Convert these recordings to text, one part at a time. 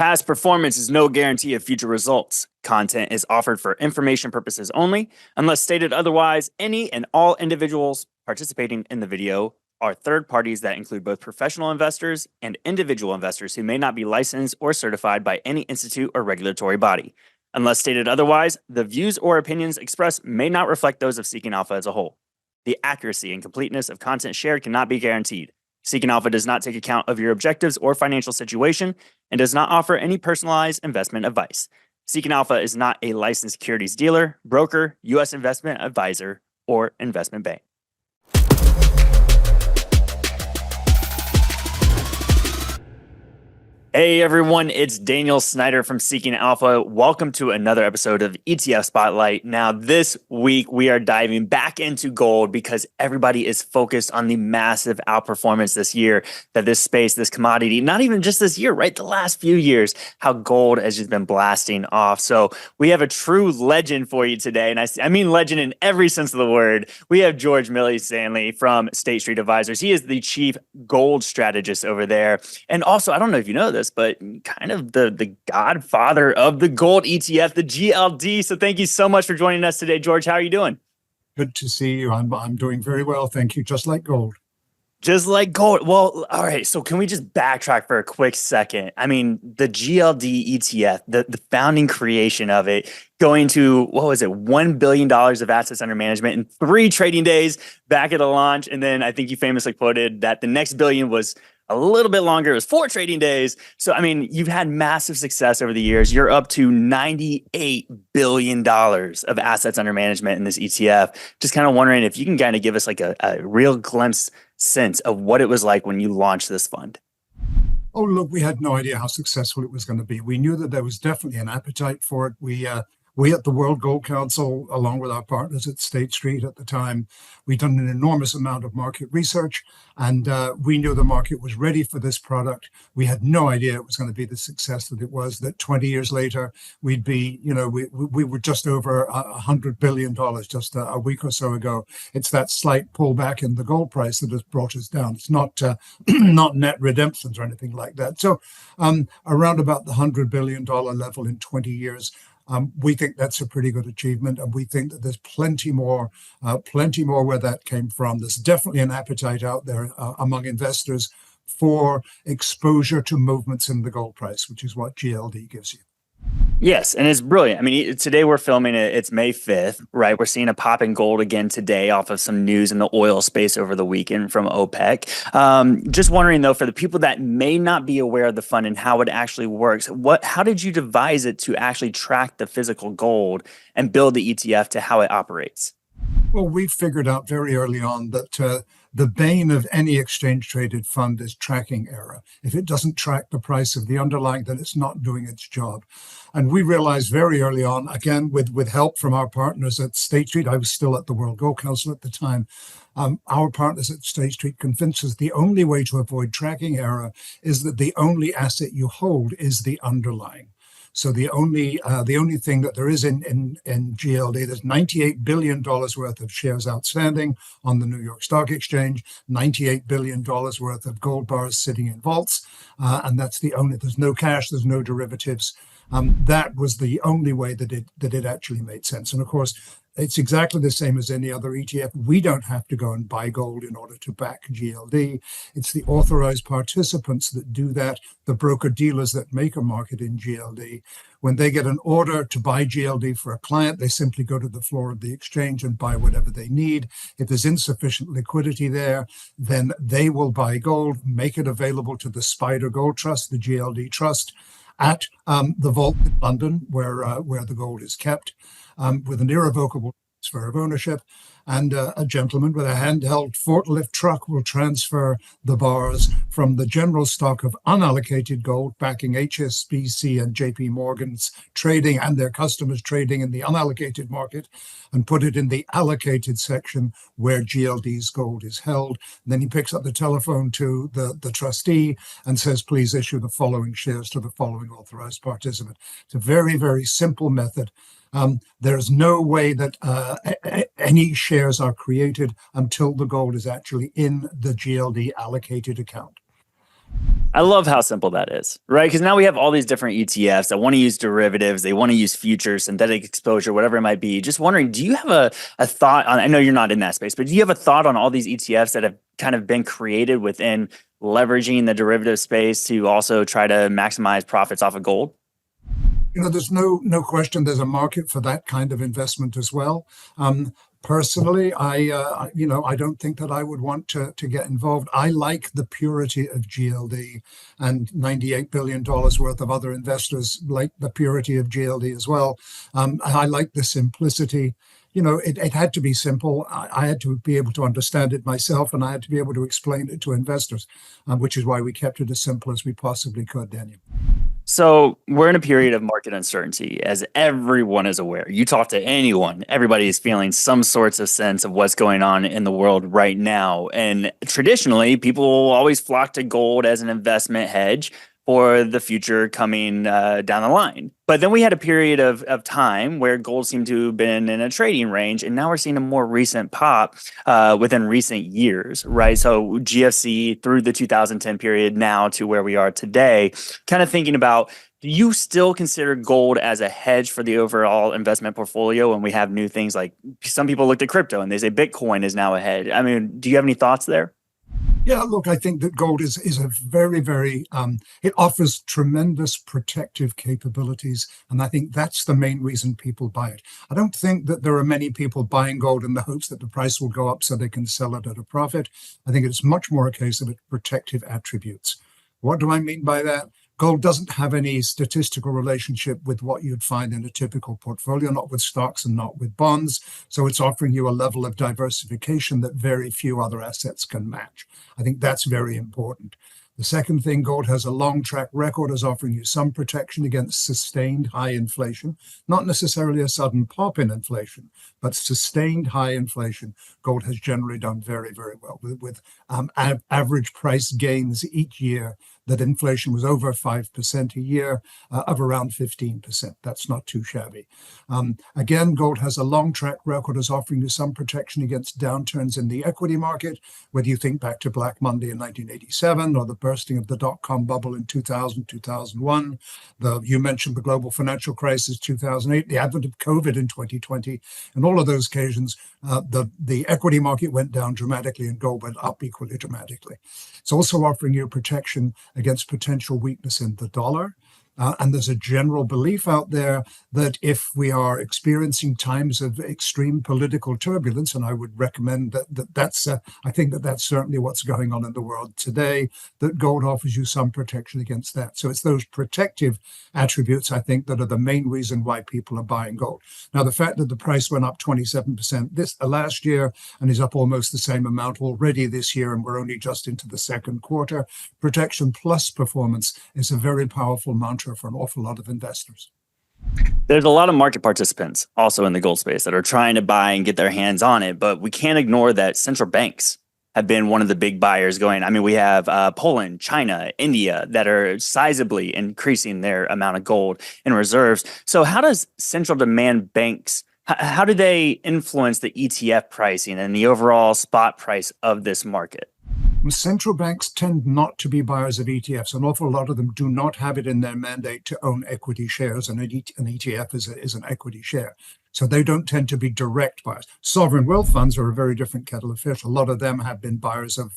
Past performance is no guarantee of future results. Content is offered for information purposes only. Unless stated otherwise, any and all individuals participating in the video are third parties that include both professional investors and individual investors who may not be licensed or certified by any institute or regulatory body. Unless stated otherwise, the views or opinions expressed may not reflect those of Seeking Alpha as a whole. The accuracy and completeness of content shared cannot be guaranteed. Seeking Alpha does not take account of your objectives or financial situation and does not offer any personalized investment advice. Seeking Alpha is not a licensed securities dealer, broker, U.S. investment advisor, or investment bank. Hey everyone, it's Daniel Snyder from Seeking Alpha. Welcome to another episode of ETF Spotlight. Now, this week we are diving back into gold because everybody is focused on the massive outperformance this year that this space, this commodity, not even just this year, right? The last few years, how gold has just been blasting off. So we have a true legend for you today. And I mean legend in every sense of the word. We have George Milling-Stanley from State Street Advisors. He is the chief gold strategist over there. And also, I don't know if you know this, but kind of the godfather of the gold ETF, the GLD. So thank you so much for joining us today, George. How are you doing? Good to see you. I'm doing very well, thank you. Just like gold. Just like gold. Well, all right. So can we just backtrack for a quick second? I mean, the GLD ETF, the founding creation of it, going to, what was it, $1 billion of assets under management in 3 trading days back at the launch. And then I think you famously quoted that the next billion was a little bit longer. It was 4 trading days. So, I mean, you've had massive success over the years. You're up to $98 billion of assets under management in this ETF. Just kind of wondering if you can kind of give us like a real glimpse sense of what it was like when you launched this fund. Oh, look, we had no idea how successful it was going to be. We knew that there was definitely an appetite for it. We at the World Gold Council, along with our partners at State Street at the time, we'd done an enormous amount of market research, and we knew the market was ready for this product. We had no idea it was going to be the success that it was, that 20 years later, we'd be, we were just over $100 billion just a week or so ago. It's that slight pullback in the gold price that has brought us down. It's not not net redemptions or anything like that. So around about the $100 billion level in 20 years, we think that's a pretty good achievement, and we think that there's plenty more where that came from. There's definitely an appetite out there among investors for exposure to movements in the gold price, which is what GLD gives you. Yes, and it's brilliant. I mean, today we're filming it. It's May 5th, right? We're seeing a pop in gold again today off of some news in the oil space over the weekend from OPEC. Just wondering, though, for the people that may not be aware of the fund and how it actually works, how did you devise it to actually track the physical gold and build the ETF to how it operates? Well, we figured out very early on that the bane of any exchange-traded fund is tracking error. If it doesn't track the price of the underlying, then it's not doing its job. And we realized very early on, again, with help from our partners at State Street, I was still at the World Gold Council at the time, our partners at State Street convinced us the only way to avoid tracking error is that the only asset you hold is the underlying. So the only thing that there is in GLD, there's $98 billion worth of shares outstanding on the New York Stock Exchange, $98 billion worth of gold bars sitting in vaults, and that's the only. There's no cash, there's no derivatives. That was the only way that it actually made sense. And of course, it's exactly the same as any other ETF. We don't have to go and buy gold in order to back GLD. It's the authorized participants that do that, the broker-dealers that make a market in GLD. When they get an order to buy GLD for a client, they simply go to the floor of the exchange and buy whatever they need. If there's insufficient liquidity there, then they will buy gold, make it available to the Spider Gold Trust, the GLD Trust, at the vault in London, where the gold is kept, with an irrevocable transfer of ownership, and a gentleman with a handheld forklift truck will transfer the bars from the general stock of unallocated gold backing HSBC and JP Morgan's trading and their customers trading in the unallocated market, and put it in the allocated section where GLD's gold is held. And then he picks up the telephone to the trustee and says, please issue the following shares to the following authorized participant. It's a very, very simple method. There's no way that any shares are created until the gold is actually in the GLD allocated account. I love how simple that is, right? Because now we have all these different ETFs that want to use derivatives, they want to use futures, synthetic exposure, whatever it might be. Just wondering, do you have a thought on, I know you're not in that space, but do you have a thought on all these ETFs that have kind of been created within leveraging the derivative space to also try to maximize profits off of gold? There's no question there's a market for that kind of investment as well. Personally, I don't think that I would want to get involved. I like the purity of GLD, and $98 billion worth of other investors like the purity of GLD as well. I like the simplicity. It had to be simple. I had to be able to understand it myself, and I had to be able to explain it to investors, which is why we kept it as simple as we possibly could, Daniel. So we're in a period of market uncertainty, as everyone is aware. You talk to anyone, everybody is feeling some sorts of sense of what's going on in the world right now. And traditionally, people will always flock to gold as an investment hedge for the future coming down the line. But then we had a period of time where gold seemed to have been in a trading range, and now we're seeing a more recent pop within recent years, right? So GFC through the 2010 period now to where we are today, kind of thinking about, do you still consider gold as a hedge for the overall investment portfolio? And we have new things like some people looked at crypto and they say Bitcoin is now a hedge. I mean, do you have any thoughts there? Yeah, look, I think that gold is a very, it offers tremendous protective capabilities. And I think that's the main reason people buy it. I don't think that there are many people buying gold in the hopes that the price will go up so they can sell it at a profit. I think it's much more a case of its protective attributes. What do I mean by that? Gold doesn't have any statistical relationship with what you'd find in a typical portfolio, not with stocks and not with bonds. So it's offering you a level of diversification that very few other assets can match. I think that's very important. The second thing, gold has a long track record as offering you some protection against sustained high inflation, not necessarily a sudden pop in inflation, but sustained high inflation. Gold has generally done very well with average price gains each year that inflation was over 5% a year, of around 15%. That's not too shabby. Again, gold has a long track record as offering you some protection against downturns in the equity market, whether you think back to Black Monday in 1987 or the bursting of the dot-com bubble in 2000, 2001. You mentioned the global financial crisis, 2008, the advent of COVID in 2020. And all of those occasions, the equity market went down dramatically and gold went up equally dramatically. It's also offering you protection against potential weakness in the dollar. And there's a general belief out there that if we are experiencing times of extreme political turbulence, and I would recommend I think that's certainly what's going on in the world today, that gold offers you some protection against that. So it's those protective attributes, I think, that are the main reason why people are buying gold. Now, the fact that the price went up 27% last year and is up almost the same amount already this year, and we're only just into the second quarter, protection plus performance is a very powerful mantra for an awful lot of investors. There's a lot of market participants also in the gold space that are trying to buy and get their hands on it, but we can't ignore that central banks have been one of the big buyers going. I mean, we have Poland, China, India that are sizably increasing their amount of gold in reserves. So how does central demand banks, how do they influence the ETF pricing and the overall spot price of this market? Central banks tend not to be buyers of ETFs. An awful lot of them do not have it in their mandate to own equity shares, and an ETF is an equity share. So they don't tend to be direct buyers. Sovereign wealth funds are a very different kettle of fish. A lot of them have been buyers of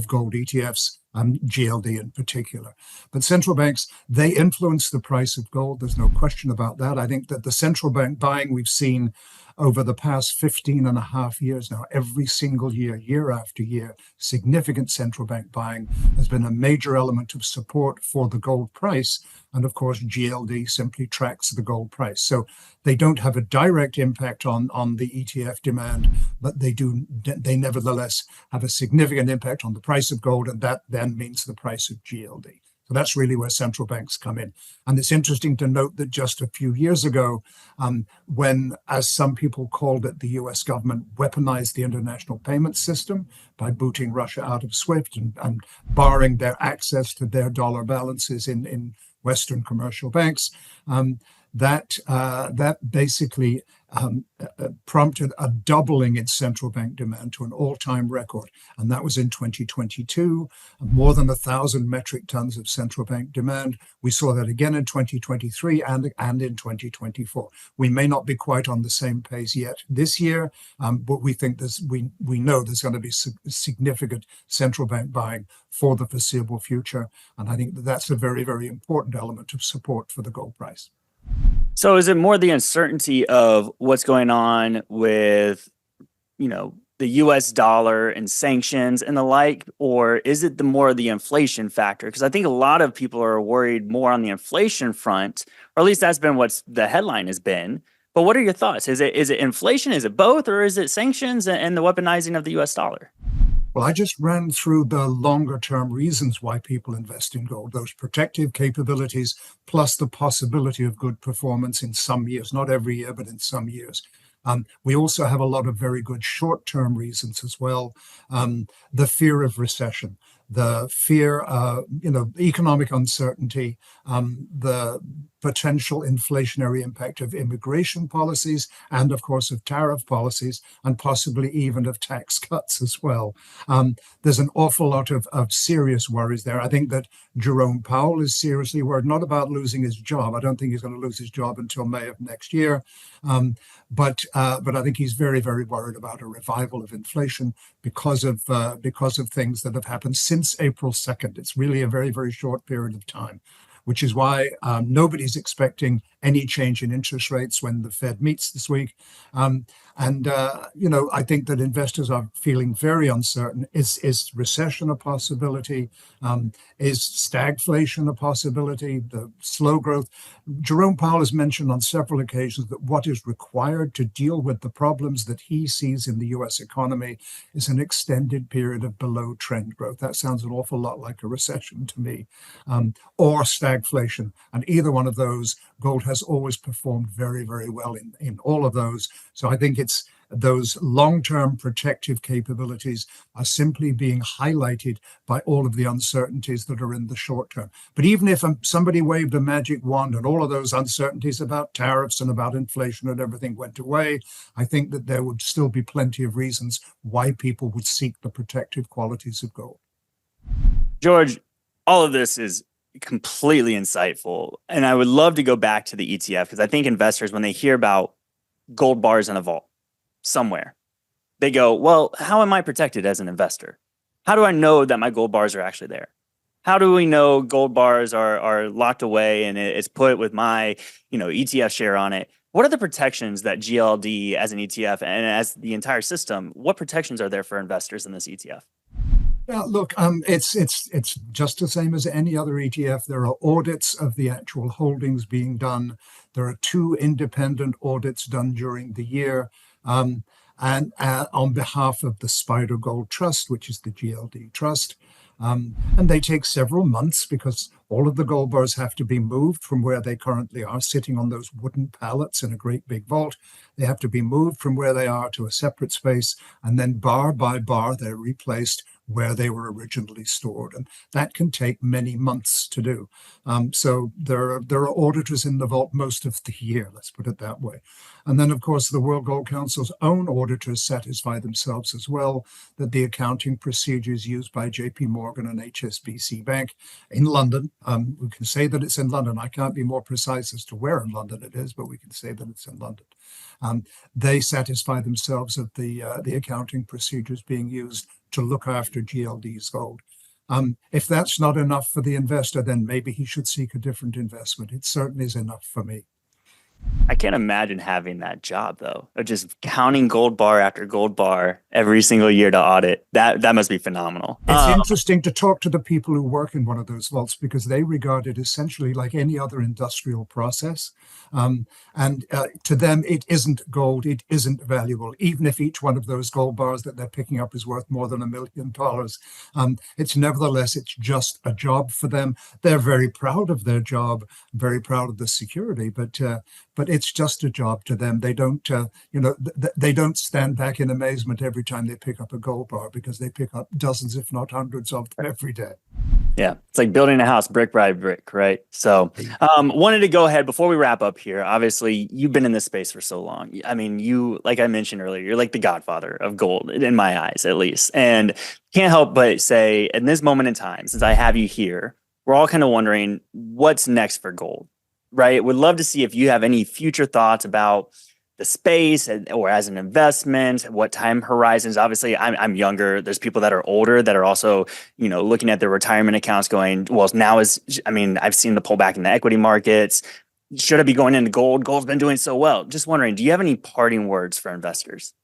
gold ETFs, GLD in particular. But central banks, they influence the price of gold. There's no question about that. I think that the central bank buying we've seen over the past 15 and a half years now, every single year, year after year, significant central bank buying has been a major element of support for the gold price. And of course, GLD simply tracks the gold price. So they don't have a direct impact on the ETF demand, but they nevertheless have a significant impact on the price of gold, and that then means the price of GLD. So that's really where central banks come in. And it's interesting to note that just a few years ago, when, as some people called it, the US government weaponized the international payment system by booting Russia out of SWIFT and barring their access to their dollar balances in Western commercial banks, that basically prompted a doubling in central bank demand to an all-time record, and that was in 2022. More than 1,000 metric tons of central bank demand. We saw that again in 2023 and in 2024. We may not be quite on the same pace yet this year, but we think we know there's going to be significant central bank buying for the foreseeable future, and I think that's a very, very important element of support for the gold price. So is it more the uncertainty of what's going on with, the US dollar and sanctions and the like, or is it more the inflation factor? Because I think a lot of people are worried more on the inflation front, or at least that's been what the headline has been. But what are your thoughts? Is it inflation? Is it both? Or is it sanctions and the weaponizing of the US dollar? Well, I just ran through the longer term reasons why people invest in gold, those protective capabilities, plus the possibility of good performance in some years, not every year, but in some years. We also have a lot of very good short term reasons as well. The fear of recession, the fear, economic uncertainty, the potential inflationary impact of immigration policies, and of course of tariff policies, and possibly even of tax cuts as well. There's an awful lot of serious worries there. I think that Jerome Powell is seriously worried, not about losing his job. I don't think he's going to lose his job until May of next year. But I think he's very, very worried about a revival of inflation because of things that have happened since April 2nd. It's really a very, very short period of time, which is why nobody's expecting any change in interest rates when the Fed meets this week. I think that investors are feeling very uncertain. Is recession a possibility? Is stagflation a possibility? The slow growth? Jerome Powell has mentioned on several occasions that what is required to deal with the problems that he sees in the US economy is an extended period of below trend growth. That sounds an awful lot like a recession to me, or stagflation. And either one of those, gold has always performed very, very well in all of those. So I think it's those long-term protective capabilities are simply being highlighted by all of the uncertainties that are in the short term. But even if somebody waved a magic wand and all of those uncertainties about tariffs and about inflation and everything went away, I think that there would still be plenty of reasons why people would seek the protective qualities of gold. George, all of this is completely insightful. And I would love to go back to the ETF because I think investors, when they hear about gold bars in a vault somewhere, they go, well, how am I protected as an investor? How do I know that my gold bars are actually there? How do we know gold bars are locked away and it's put with my, ETF share on it? What are the protections that GLD as an ETF and as the entire system, what protections are there for investors in this ETF? Yeah, look, it's just the same as any other ETF. There are audits of the actual holdings being done. There are 2 independent audits done during the year, and on behalf of the Spider Gold Trust, which is the GLD Trust. And they take several months because all of the gold bars have to be moved from where they currently are, sitting on those wooden pallets in a great big vault. They have to be moved from where they are to a separate space, and then bar by bar, they're replaced where they were originally stored. And that can take many months to do. So there are auditors in the vault most of the year, let's put it that way. And then, of course, the World Gold Council's own auditors satisfy themselves as well that the accounting procedures used by JP Morgan and HSBC Bank in London, we can say that it's in London. I can't be more precise as to where in London it is, but we can say that it's in London. They satisfy themselves of the accounting procedures being used to look after GLD's gold. If that's not enough for the investor, then maybe he should seek a different investment. It certainly is enough for me. I can't imagine having that job though, of just counting gold bar after gold bar every single year to audit. That must be phenomenal. It's interesting to talk to the people who work in one of those vaults because they regard it essentially like any other industrial process. And to them, it isn't gold, it isn't valuable. Even if each one of those gold bars that they're picking up is worth more than $1 million, it's just a job for them. They're very proud of their job, very proud of the security, but but it's just a job to them. They don't, they don't stand back in amazement every time they pick up a gold bar, because they pick up dozens, if not hundreds of them every day. Yeah, it's like building a house brick by brick, right? So wanted to go ahead before we wrap up here. Obviously, you've been in this space for so long. I mean, you, like I mentioned earlier, you're like the godfather of gold, in my eyes, at least. And can't help but say, in this moment in time, since I have you here, we're all kind of wondering what's next for gold, right? Would love to see if you have any future thoughts about the space or as an investment, what time horizons. Obviously, I'm younger. There's people that are older that are also, looking at their retirement accounts going, well, I've seen the pullback in the equity markets. Should I be going into gold? Gold's been doing so well. Just wondering, do you have any parting words for investors?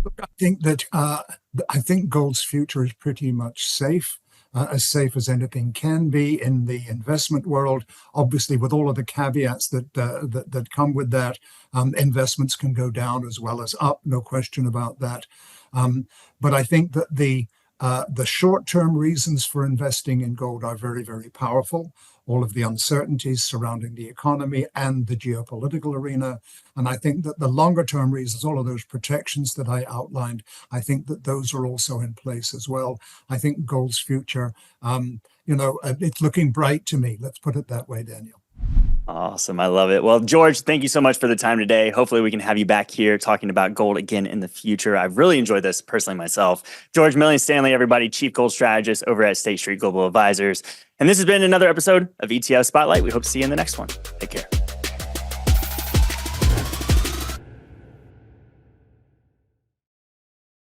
Look, I think gold's future is pretty much safe. As safe as anything can be in the investment world. Obviously, with all of the caveats that come with that, investments can go down as well as up, no question about that. But I think that the short-term reasons for investing in gold are very, very powerful. All of the uncertainties surrounding the economy and the geopolitical arena. And I think that the longer-term reasons, all of those protections that I outlined, I think that those are also in place as well. I think gold's future, it's looking bright to me. Let's put it that way, Daniel. Awesome. I love it. Well, George, thank you so much for the time today. Hopefully we can have you back here talking about gold again in the future. I've really enjoyed this personally myself. George Milling-Stanley, everybody, Chief Gold Strategist over at State Street Global Advisors. And this has been another episode of ETF Spotlight. We hope to see you in the next one. Take care.